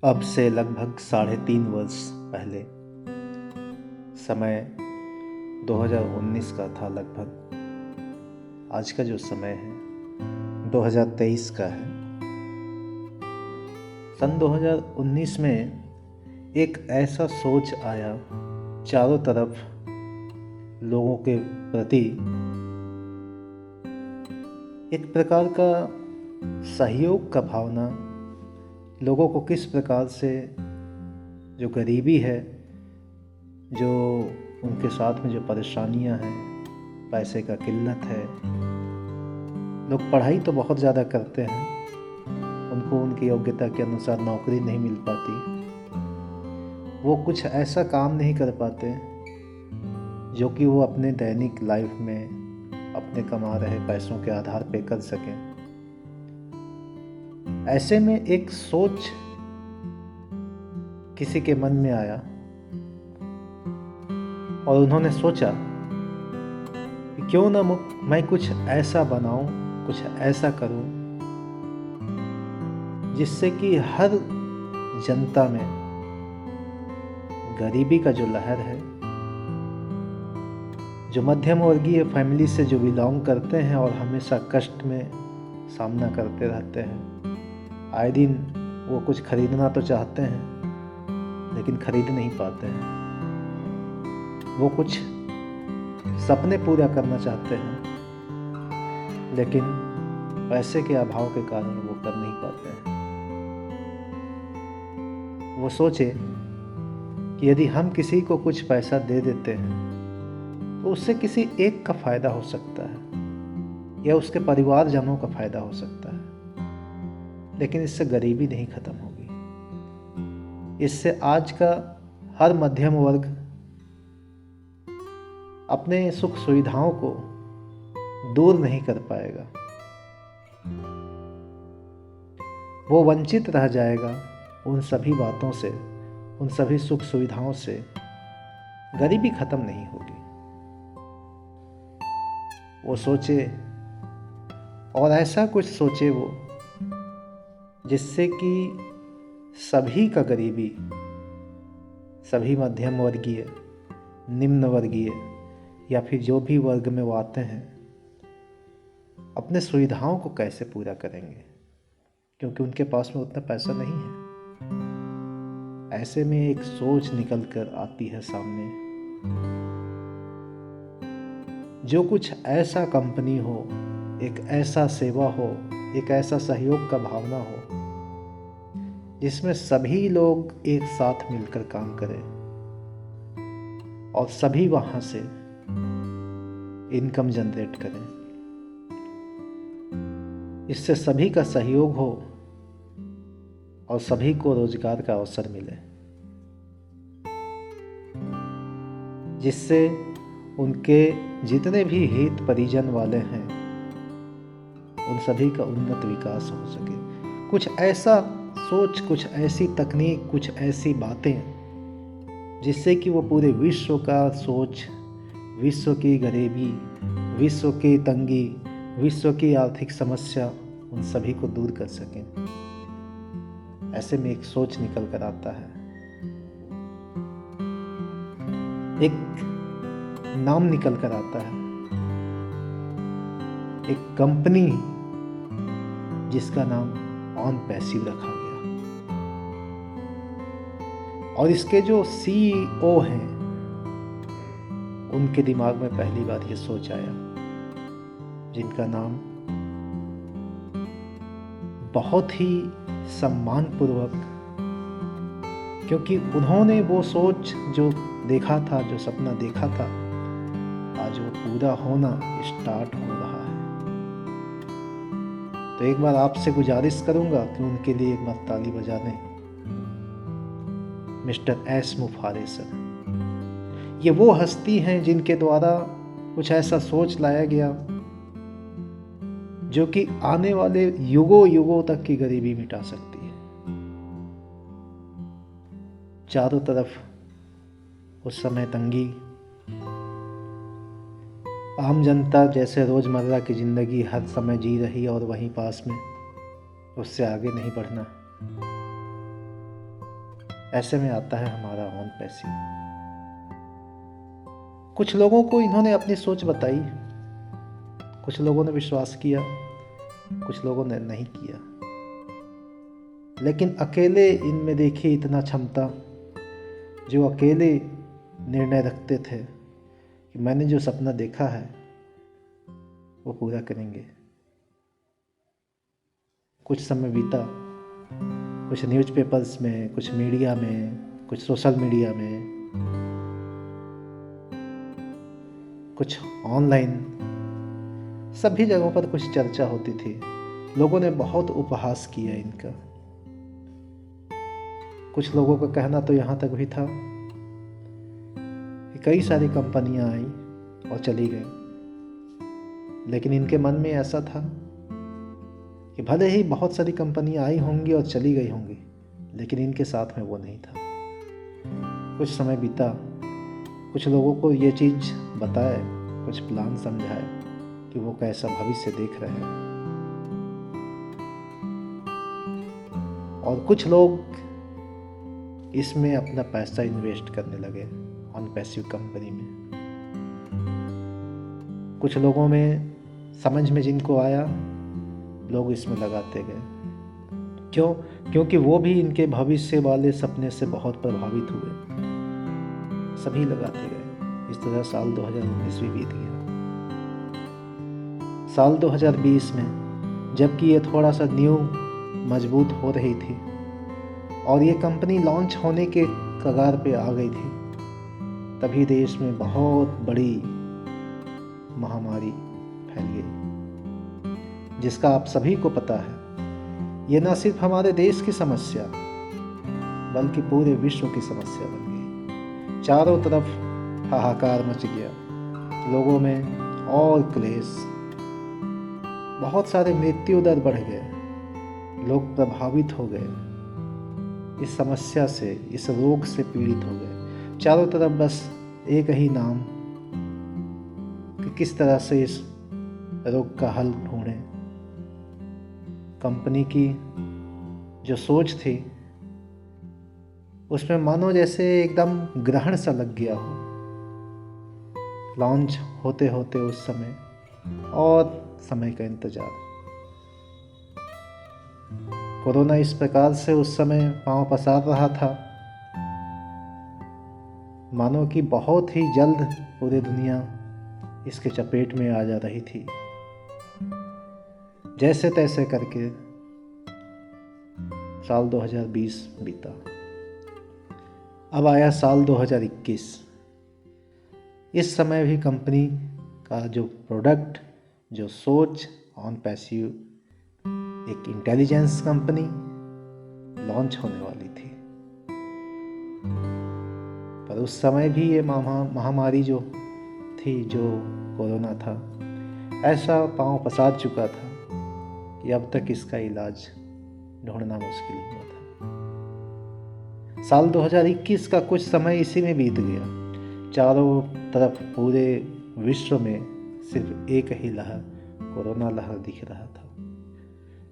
अब से लगभग 3.5 वर्ष पहले, समय 2019 का था लगभग। आज का जो समय है 2023 का है। सन 2019 में एक ऐसा सोच आया चारों तरफ लोगों के प्रति, एक प्रकार का सहयोग का भावना, लोगों को किस प्रकार से जो गरीबी है, जो उनके साथ में जो परेशानियां हैं, पैसे का किल्लत है। लोग पढ़ाई तो बहुत ज़्यादा करते हैं, उनको उनकी योग्यता के अनुसार नौकरी नहीं मिल पाती, वो कुछ ऐसा काम नहीं कर पाते जो कि वो अपने दैनिक लाइफ में अपने कमा रहे पैसों के आधार पे कर सकें। ऐसे में एक सोच किसी के मन में आया और उन्होंने सोचा कि क्यों ना मैं कुछ ऐसा बनाऊं, कुछ ऐसा करूं जिससे कि हर जनता में गरीबी का जो लहर है, जो मध्यम वर्गीय फैमिली से जो बिलोंग करते हैं और हमेशा कष्ट में सामना करते रहते हैं, आए दिन वो कुछ खरीदना तो चाहते हैं लेकिन खरीद नहीं पाते हैं। वो कुछ सपने पूरा करना चाहते हैं लेकिन पैसे के अभाव के कारण वो कर नहीं पाते हैं। वो सोचे कि यदि हम किसी को कुछ पैसा दे देते हैं तो उससे किसी एक का फायदा हो सकता है या उसके परिवारजनों का फायदा हो सकता है, लेकिन इससे गरीबी नहीं खत्म होगी। इससे आज का हर मध्यम वर्ग अपने सुख सुविधाओं को दूर नहीं कर पाएगा, वो वंचित रह जाएगा उन सभी बातों से, उन सभी सुख सुविधाओं से। गरीबी खत्म नहीं होगी। वो सोचे और ऐसा कुछ सोचे वो जिससे कि सभी का गरीबी, सभी मध्यम वर्गीय, निम्न वर्गीय या फिर जो भी वर्ग में वो आते हैं, अपने सुविधाओं को कैसे पूरा करेंगे, क्योंकि उनके पास में उतना पैसा नहीं है। ऐसे में एक सोच निकल कर आती है सामने, जो कुछ ऐसा कंपनी हो, एक ऐसा सेवा हो, एक ऐसा सहयोग का भावना हो जिसमें सभी लोग एक साथ मिलकर काम करें और सभी वहां से इनकम जनरेट करें, इससे सभी का सहयोग हो और सभी को रोजगार का अवसर मिले, जिससे उनके जितने भी हित परिजन वाले हैं उन सभी का उन्नत विकास हो सके। कुछ ऐसा सोच, कुछ ऐसी तकनीक, कुछ ऐसी बातें जिससे कि वो पूरे विश्व का सोच, विश्व की गरीबी, विश्व की तंगी, विश्व की आर्थिक समस्या, उन सभी को दूर कर सकें। ऐसे में एक सोच निकल कर आता है, एक नाम निकल कर आता है, एक कंपनी जिसका नाम ऑन पैसिव रखा गया। और इसके जो CEO हैं उनके दिमाग में पहली बार ये सोच आया, जिनका नाम बहुत ही सम्मानपूर्वक, क्योंकि उन्होंने वो सोच जो देखा था, जो सपना देखा था, आज वो पूरा होना स्टार्ट हो रहा है। तो एक बार आपसे गुजारिश करूंगा कि उनके लिए एक बार ताली बजा दें। मिस्टर एस मुफारे सर, ये वो हस्ती हैं जिनके द्वारा कुछ ऐसा सोच लाया गया जो कि आने वाले युगों युगों तक की गरीबी मिटा सकती है। चारों तरफ उस समय तंगी, आम जनता जैसे रोजमर्रा की जिंदगी हर समय जी रही और वहीं पास में, उससे आगे नहीं बढ़ना। ऐसे में आता है हमारा ऑन पैसिव। कुछ लोगों को इन्होंने अपनी सोच बताई, कुछ लोगों ने विश्वास किया, कुछ लोगों ने नहीं किया, लेकिन अकेले इनमें देखिए इतना क्षमता, जो अकेले निर्णय रखते थे कि मैंने जो सपना देखा है वो पूरा करेंगे। कुछ समय बीता, कुछ न्यूज़पेपर्स में, कुछ मीडिया में, कुछ सोशल मीडिया में, कुछ ऑनलाइन, सभी जगहों पर कुछ चर्चा होती थी। लोगों ने बहुत उपहास किया इनका। कुछ लोगों का कहना तो यहाँ तक भी था कि कई सारी कंपनियां आई और चली गई, लेकिन इनके मन में ऐसा था कि भले ही बहुत सारी कंपनियां आई होंगी और चली गई होंगी, लेकिन इनके साथ में वो नहीं था। कुछ समय बीता, कुछ लोगों को ये चीज़ बताए, कुछ प्लान समझाए कि वो कैसा भविष्य देख रहे हैं, और कुछ लोग इसमें अपना पैसा इन्वेस्ट करने लगे ऑन पैसिव कंपनी में। कुछ लोगों में समझ में जिनको आया, लोग इसमें लगाते गए। क्यों? क्योंकि वो भी इनके भविष्य वाले सपने से बहुत प्रभावित हुए, सभी लगाते गए। इस तरह साल 2019 भी बीत गया। साल 2020 में जबकि ये थोड़ा सा न्यू मजबूत हो रही थी और ये कंपनी लॉन्च होने के कगार पे आ गई थी, तभी देश में बहुत बड़ी महामारी फैल गई, जिसका आप सभी को पता है। ये न सिर्फ हमारे देश की समस्या बल्कि पूरे विश्व की समस्या बन गई। चारों तरफ हाहाकार मच गया, लोगों में और क्लेश, बहुत सारे मृत्यु दर बढ़ गए, लोग प्रभावित हो गए, इस समस्या से, इस रोग से पीड़ित हो गए। चारों तरफ बस एक ही नाम कि किस तरह से इस रोग का हल ढूंढें। कंपनी की जो सोच थी उसमें मानो जैसे एकदम ग्रहण सा लग गया हो। लॉन्च होते होते उस समय और समय का इंतजार। कोरोना इस प्रकार से उस समय पांव पसार रहा था, मानो कि बहुत ही जल्द पूरी दुनिया इसके चपेट में आ जा रही थी। जैसे तैसे करके साल 2020 बीता। अब आया साल 2021। इस समय भी कंपनी का जो प्रोडक्ट, जो सोच ऑन पैसिव, एक इंटेलिजेंस कंपनी लॉन्च होने वाली थी, पर उस समय भी ये महामारी जो थी, जो कोरोना था, ऐसा पांव पसार चुका था कि अब तक इसका इलाज ढूंढना मुश्किल हुआ था। साल 2021 का कुछ समय इसी में बीत गया। चारों तरफ पूरे विश्व में सिर्फ एक ही लहर, कोरोना लहर दिख रहा था।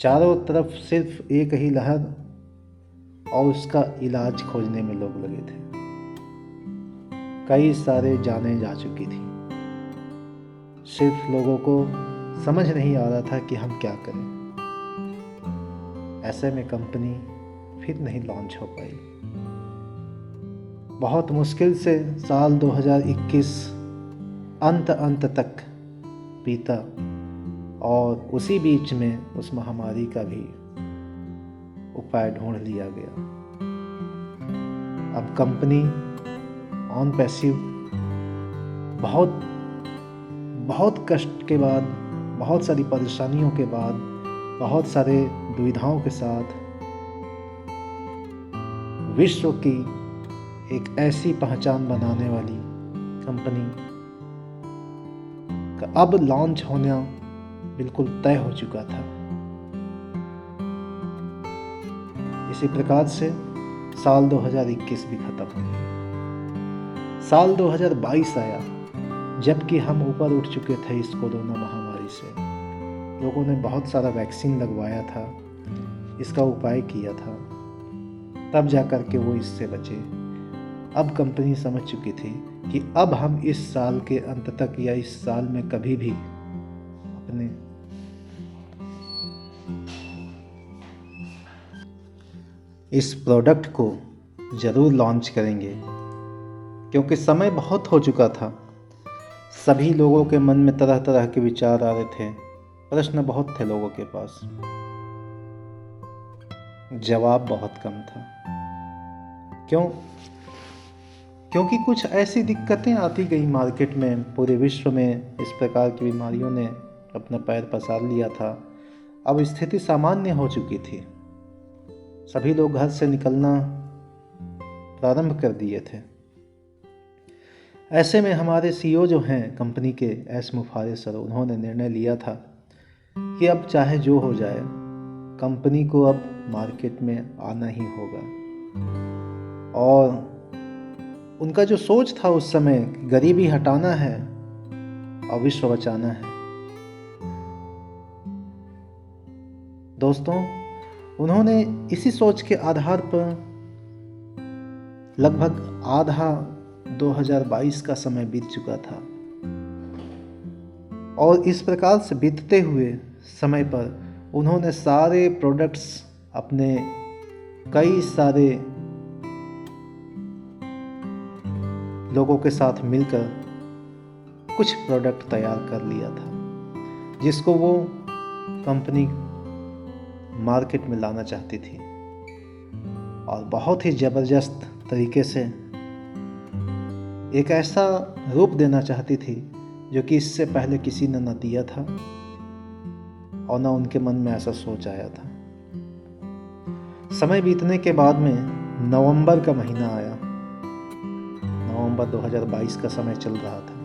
चारों तरफ सिर्फ एक ही लहर और उसका इलाज खोजने में लोग लगे थे। कई सारे जानें जा चुकी थी, सिर्फ लोगों को समझ नहीं आ रहा था कि हम क्या करें। ऐसे में कंपनी फिर नहीं लॉन्च हो पाई। बहुत मुश्किल से साल 2021 अंत तक बीता और उसी बीच में उस महामारी का भी उपाय ढूंढ लिया गया। अब कंपनी ऑन पैसिव बहुत कष्ट के बाद, बहुत सारी परेशानियों के बाद, बहुत सारे दुविधाओं के साथ विश्व की एक ऐसी पहचान बनाने वाली कंपनी का अब लॉन्च होना बिल्कुल तय हो चुका था। इसी प्रकार से साल 2021 भी खत्म हो गया। साल 2022 आया, जबकि हम ऊपर उठ चुके थे इस कोरोना महामारी से। लोगों ने बहुत सारा वैक्सीन लगवाया था, इसका उपाय किया था, तब जा कर के वो इससे बचे। अब कंपनी समझ चुकी थी कि अब हम इस साल के अंत तक या इस साल में कभी भी अपने इस प्रोडक्ट को ज़रूर लॉन्च करेंगे, क्योंकि समय बहुत हो चुका था। सभी लोगों के मन में तरह तरह के विचार आ रहे थे, प्रश्न बहुत थे लोगों के पास, जवाब बहुत कम था। क्यों? क्योंकि कुछ ऐसी दिक्कतें आती गई मार्केट में, पूरे विश्व में इस प्रकार की बीमारियों ने अपना पैर पसार लिया था। अब स्थिति सामान्य हो चुकी थी, सभी लोग घर से निकलना प्रारंभ कर दिए थे। ऐसे में हमारे सीईओ जो हैं कंपनी के, एस मुफारे सर, उन्होंने निर्णय लिया था कि अब चाहे जो हो जाए, कंपनी को अब मार्केट में आना ही होगा। और उनका जो सोच था उस समय, गरीबी हटाना है और विश्व बचाना है। दोस्तों, उन्होंने इसी सोच के आधार पर लगभग आधा 2022 का समय बीत चुका था, और इस प्रकार से बीतते हुए समय पर उन्होंने सारे प्रोडक्ट्स अपने कई सारे लोगों के साथ मिलकर कुछ प्रोडक्ट तैयार कर लिया था, जिसको वो कंपनी मार्केट में लाना चाहती थी और बहुत ही ज़बरदस्त तरीके से एक ऐसा रूप देना चाहती थी जो कि इससे पहले किसी ने न दिया था और न उनके मन में ऐसा सोच आया था। समय बीतने के बाद में नवंबर का महीना आया। नवंबर 2022 का समय चल रहा था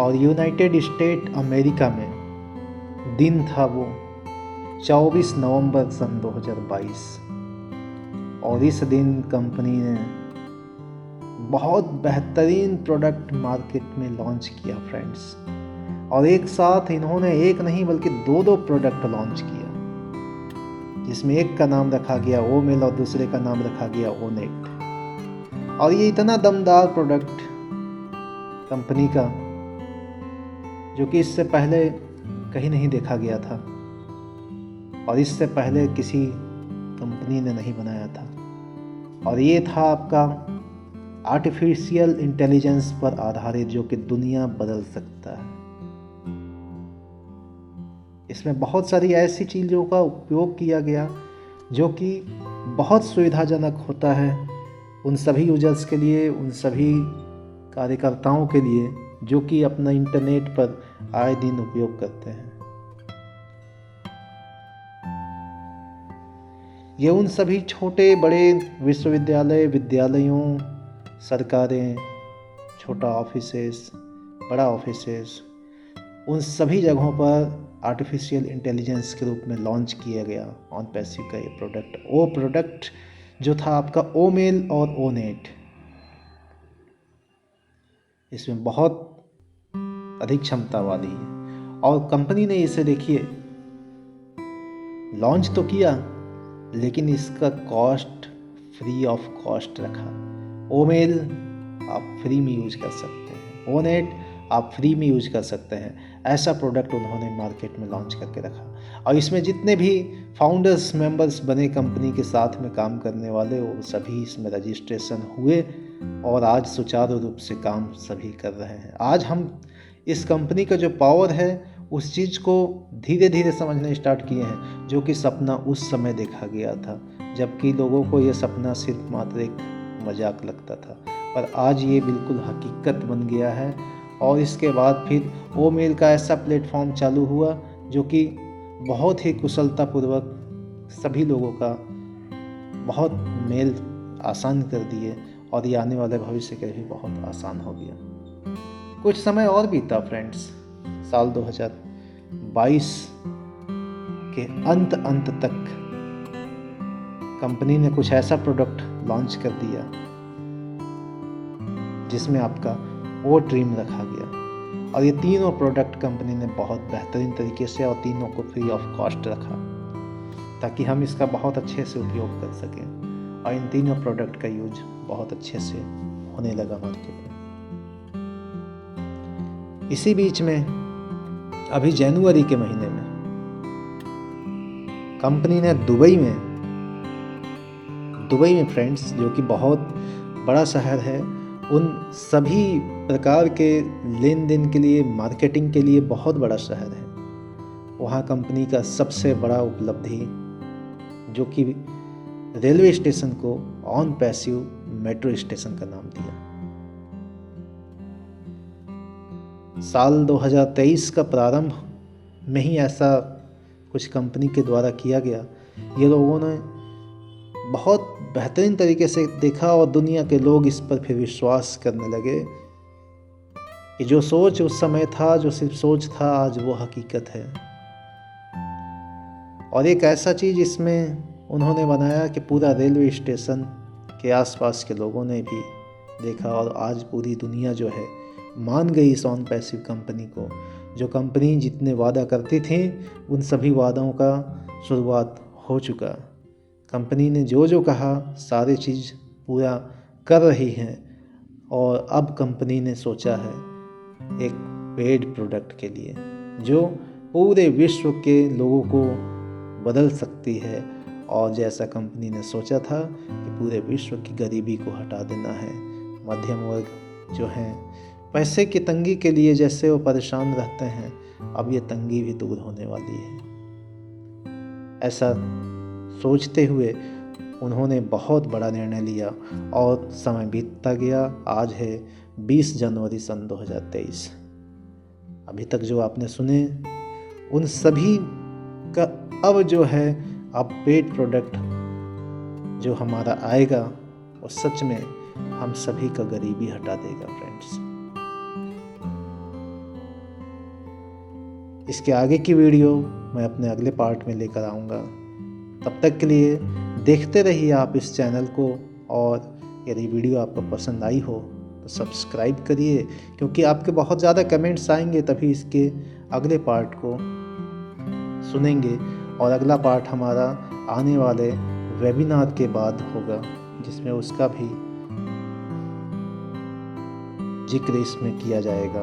और यूनाइटेड स्टेट अमेरिका में दिन था वो 24 नवंबर सन 2022, और इस दिन कंपनी ने बहुत बेहतरीन प्रोडक्ट मार्केट में लॉन्च किया फ्रेंड्स। और एक साथ इन्होंने एक नहीं बल्कि दो प्रोडक्ट लॉन्च किया, जिसमें एक का नाम रखा गया ओमेल और दूसरे का नाम रखा गया ओनेट। और ये इतना दमदार प्रोडक्ट कंपनी का, जो कि इससे पहले कहीं नहीं देखा गया था और इससे पहले किसी कंपनी ने नहीं बनाया था। और ये था आपका आर्टिफिशियल इंटेलिजेंस पर आधारित, जो कि दुनिया बदल सकता है। इसमें बहुत सारी ऐसी चीज़ों का उपयोग किया गया जो कि बहुत सुविधाजनक होता है उन सभी यूजर्स के लिए, उन सभी कार्यकर्ताओं के लिए जो कि अपना इंटरनेट पर आए दिन उपयोग करते हैं। ये उन सभी छोटे बड़े विश्वविद्यालय, विद्यालयों, सरकारें, छोटा ऑफिसेस, बड़ा ऑफिसेस, उन सभी जगहों पर आर्टिफिशियल इंटेलिजेंस के रूप में लॉन्च किया गया ऑन पैसिव का ये प्रोडक्ट। वो प्रोडक्ट जो था आपका ओमेल और ओनेट, इसमें बहुत अधिक क्षमता वाली है। और कंपनी ने इसे देखिए लॉन्च तो किया, लेकिन इसका कॉस्ट फ्री ऑफ कॉस्ट रखा। ओमेल आप फ्री में यूज कर सकते हैं, ओनेट आप फ्री में यूज कर सकते हैं। ऐसा प्रोडक्ट उन्होंने मार्केट में लॉन्च करके रखा। और इसमें जितने भी फाउंडर्स, मेंबर्स बने कंपनी के साथ में काम करने वाले, वो सभी इसमें रजिस्ट्रेशन हुए और आज सुचारू रूप से काम सभी कर रहे हैं। आज हम इस कंपनी का जो पावर है उस चीज़ को धीरे धीरे समझने स्टार्ट किए हैं, जो कि सपना उस समय देखा गया था, जबकि लोगों को ये सपना सिर्फ मात्र एक मजाक लगता था, पर आज ये बिल्कुल हकीकत बन गया है। और इसके बाद फिर ओमेल का ऐसा प्लेटफॉर्म चालू हुआ जो कि बहुत ही कुशलतापूर्वक सभी लोगों का बहुत मेल आसान कर दिए, और ये आने वाले भविष्य के लिए बहुत आसान हो गया। कुछ समय और बीता फ्रेंड्स, साल 2022 के अंत तक कंपनी ने कुछ ऐसा प्रोडक्ट लॉन्च कर दिया जिसमें आपका वो ड्रीम रखा गया। और ये तीनों प्रोडक्ट कंपनी ने बहुत बेहतरीन तरीके से और तीनों को फ्री ऑफ कॉस्ट रखा। ताकि हम इसका बहुत अच्छे से उपयोग कर सकें। और इन तीनों प्रोडक्ट का यूज बहुत अच्छे से होने लगा मार्केट में। इसी बीच में अभी जनवरी के महीने में कंपनी ने दुबई में फ्रेंड्स, जो कि बहुत बड़ा शहर है, उन सभी प्रकार के लेन देन के लिए, मार्केटिंग के लिए बहुत बड़ा शहर है, वहाँ कंपनी का सबसे बड़ा उपलब्धि, जो कि रेलवे स्टेशन को ऑन पैसिव मेट्रो स्टेशन का नाम दिया। साल 2023 का प्रारंभ में ही ऐसा कुछ कंपनी के द्वारा किया गया। ये लोगों ने बहुत बेहतरीन तरीके से देखा और दुनिया के लोग इस पर फिर विश्वास करने लगे कि जो सोच उस समय था, जो सिर्फ सोच था, आज वो हकीकत है। और एक ऐसा चीज़ इसमें उन्होंने बनाया कि पूरा रेलवे स्टेशन के आसपास के लोगों ने भी देखा और आज पूरी दुनिया जो है मान गई इस ऑन पैसिव कंपनी को। जो कंपनी जितने वादा करती थी उन सभी वादों का शुरुआत हो चुका। कंपनी ने जो जो कहा सारी चीज़ पूरा कर रही है। और अब कंपनी ने सोचा है एक पेड प्रोडक्ट के लिए जो पूरे विश्व के लोगों को बदल सकती है। और जैसा कंपनी ने सोचा था कि पूरे विश्व की गरीबी को हटा देना है, मध्यम वर्ग जो हैं पैसे की तंगी के लिए जैसे वो परेशान रहते हैं, अब ये तंगी भी दूर होने वाली है। ऐसा सोचते हुए उन्होंने बहुत बड़ा निर्णय लिया और समय बीतता गया। आज है 20 जनवरी सन 2023। अभी तक जो आपने सुने उन सभी का अब जो है अब पेड प्रोडक्ट जो हमारा आएगा वो सच में हम सभी का गरीबी हटा देगा फ्रेंड्स। इसके आगे की वीडियो मैं अपने अगले पार्ट में लेकर आऊँगा। तब तक के लिए देखते रहिए आप इस चैनल को। और यदि वीडियो आपको पसंद आई हो तो सब्सक्राइब करिए, क्योंकि आपके बहुत ज़्यादा कमेंट्स आएंगे तभी इसके अगले पार्ट को सुनेंगे। और अगला पार्ट हमारा आने वाले वेबिनार के बाद होगा, जिसमें उसका भी जिक्र इसमें किया जाएगा।